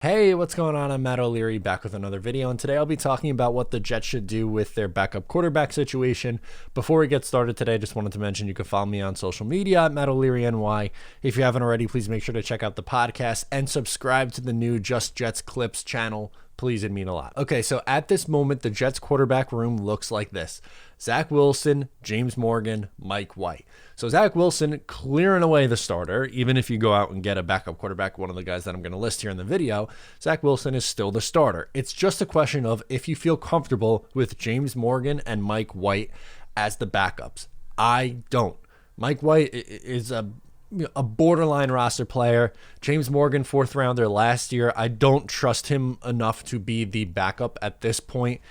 Hey, what's going on? I'm Matt O'Leary back with another video, and today I'll be talking about what the Jets should do with their backup quarterback situation. Before we get started today, I just wanted to mention you can follow me on social media at Matt O'Leary NY. If you haven't already, please make sure to check out the podcast and subscribe to the new Just Jets Clips channel. Please, it'd mean a lot. Okay, so at this moment, the Jets quarterback room looks like this. Zach Wilson, James Morgan, Mike White. So Zach Wilson clearing away the starter. Even if you go out and get a backup quarterback, one of the guys that I'm going to list here in the video, Zach Wilson is still the starter. It's just a question of if you feel comfortable with James Morgan and Mike White as the backups. I don't. Mike White is a borderline roster player. James Morgan, fourth rounder last year. I don't trust him enough to be the backup at this point.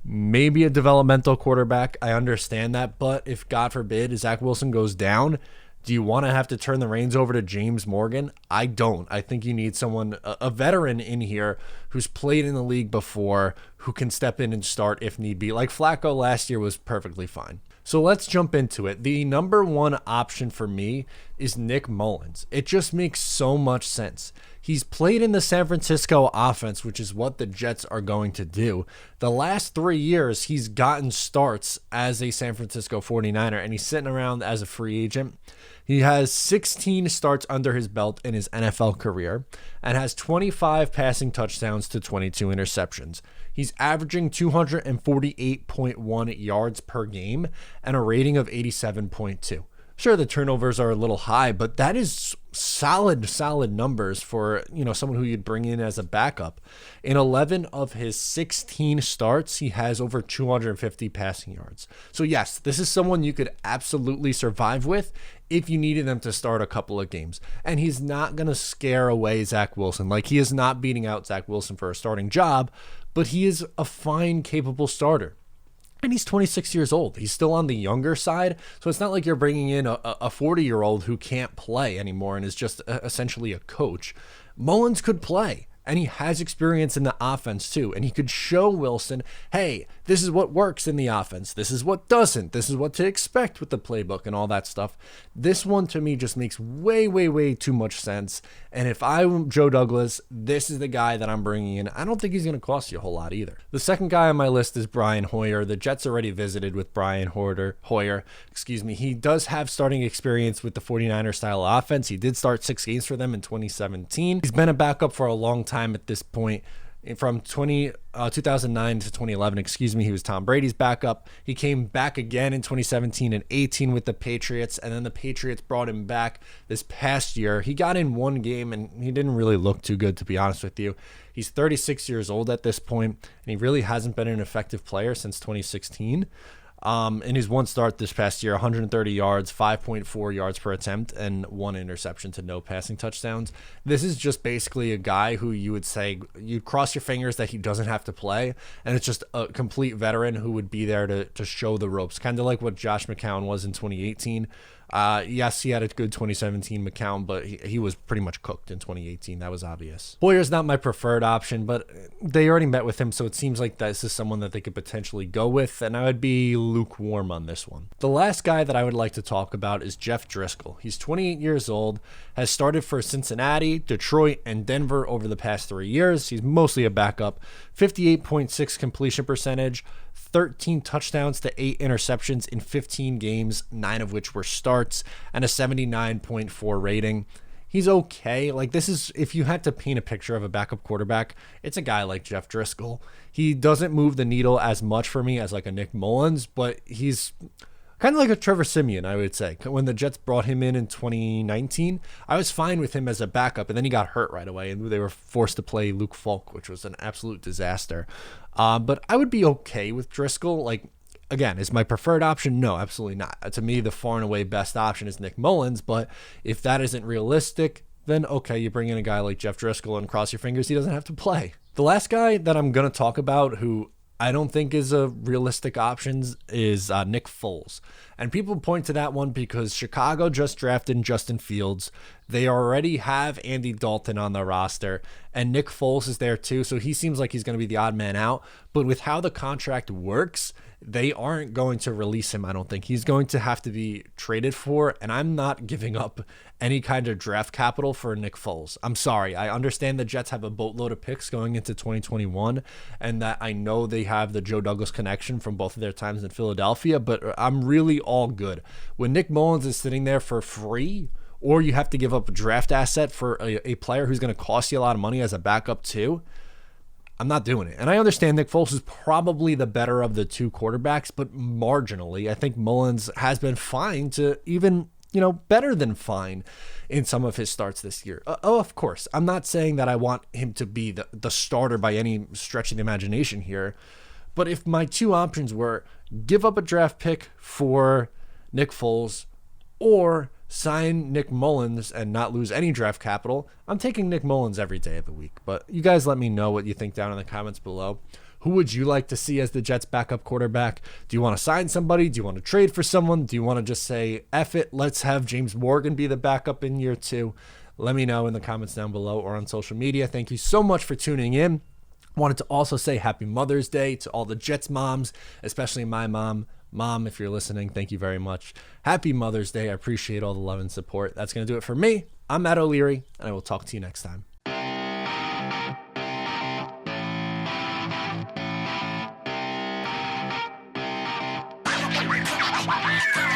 Maybe a developmental quarterback. I understand that. But if, God forbid, Zach Wilson goes down, do you want to have to turn the reins over to James Morgan? I don't. I think you need someone, a veteran in here who's played in the league before, who can step in and start if need be. Like Flacco last year was perfectly fine. So let's jump into it. The number one option for me is Nick Mullins. It just makes so much sense. He's played in the San Francisco offense, which is what the Jets are going to do. The last 3 years, he's gotten starts as a San Francisco 49er, and he's sitting around as a free agent. He has 16 starts under his belt in his NFL career and has 25 passing touchdowns to 22 interceptions. He's averaging 248.1 yards per game and a rating of 87.2. Sure, the turnovers are a little high, but that is solid numbers for, someone who you'd bring in as a backup. In 11 of his 16 starts, he has over 250 passing yards. So yes, this is someone you could absolutely survive with if you needed them to start a couple of games. And he's not going to scare away Zach Wilson. Like, he is not beating out Zach Wilson for a starting job, but he is a fine, capable starter. And he's 26 years old. He's still on the younger side. So it's not like you're bringing in a 40-year-old who can't play anymore and is just essentially a coach. Mullins could play. And he has experience in the offense too. And he could show Wilson, hey, this is what works in the offense. This is what doesn't. This is what to expect with the playbook and all that stuff. This one to me just makes way too much sense. And if I'm Joe Douglas, this is the guy that I'm bringing in. I don't think he's going to cost you a whole lot either. The second guy on my list is Brian Hoyer. The Jets already visited with Brian Hoyer. He does have starting experience with the 49er style offense. He did start 6 games for them in 2017. He's been a backup for a long time at this point. From 2009 to 2011, he was Tom Brady's backup. He came back again in 2017 and 18 with the Patriots, and then the Patriots brought him back this past year. He got in one game, and he didn't really look too good, to be honest with you. He's 36 years old at this point, and he really hasn't been an effective player since 2016. In his one start this past year, 130 yards, 5.4 yards per attempt, and 1 interception to no passing touchdowns. This is just basically a guy who you would say, you'd cross your fingers that he doesn't have to play, and it's just a complete veteran who would be there to show the ropes, kind of like what Josh McCown was in 2018. Yes, he had a good 2017 McCown, but he was pretty much cooked in 2018. That was obvious. Hoyer's not my preferred option, but they already met with him, so it seems like this is someone that they could potentially go with, and I would be lukewarm on this one. The last guy that I would like to talk about is Jeff Driscoll. He's 28 years old, has started for Cincinnati, Detroit, and Denver over the past 3 years. He's mostly a backup. 58.6 completion percentage, 13 touchdowns to 8 interceptions in 15 games, 9 of which were starts, and a 79.4 rating. He's okay. Like, this is, if you had to paint a picture of a backup quarterback, it's a guy like Jeff Driscoll. He doesn't move the needle as much for me as like a Nick Mullins, but he's kind of like a Trevor Siemian, I would say. When the Jets brought him in 2019, I was fine with him as a backup, and then he got hurt right away, and they were forced to play Luke Falk, which was an absolute disaster. But I would be okay with Driscoll. Like, again, is my preferred option? No, absolutely not. To me, the far and away best option is Nick Mullins, but if that isn't realistic, then okay, you bring in a guy like Jeff Driscoll and cross your fingers he doesn't have to play. The last guy that I'm going to talk about who I don't think is a realistic option is Nick Foles. And people point to that one because Chicago just drafted Justin Fields. They already have Andy Dalton on the roster, and Nick Foles is there too, so he seems like he's going to be the odd man out. But with how the contract works, they aren't going to release him, I don't think. He's going to have to be traded for, and I'm not giving up any kind of draft capital for Nick Foles. I'm sorry. I understand the Jets have a boatload of picks going into 2021, and that I know they have the Joe Douglas connection from both of their times in Philadelphia, but I'm really all good. When Nick Mullins is sitting there for free, or you have to give up a draft asset for a player who's going to cost you a lot of money as a backup too, I'm not doing it. And I understand Nick Foles is probably the better of the two quarterbacks, but marginally, I think Mullins has been fine to even, better than fine in some of his starts this year. Of course, I'm not saying that I want him to be the starter by any stretch of the imagination here, but if my two options were give up a draft pick for Nick Foles or sign Nick Mullins and not lose any draft capital, I'm taking Nick Mullins every day of the week. But you guys let me know what you think down in the comments below. Who would you like to see as the Jets backup quarterback? Do you want to sign somebody? Do you want to trade for someone? Do you want to just say, F it, let's have James Morgan be the backup in year 2? Let me know in the comments down below or on social media. Thank you so much for tuning in. Wanted to also say happy Mother's Day to all the Jets moms, especially my mom. Mom, if you're listening, thank you very much. Happy Mother's Day. I appreciate all the love and support. That's going to do it for me. I'm Matt O'Leary, and I will talk to you next time. Wow.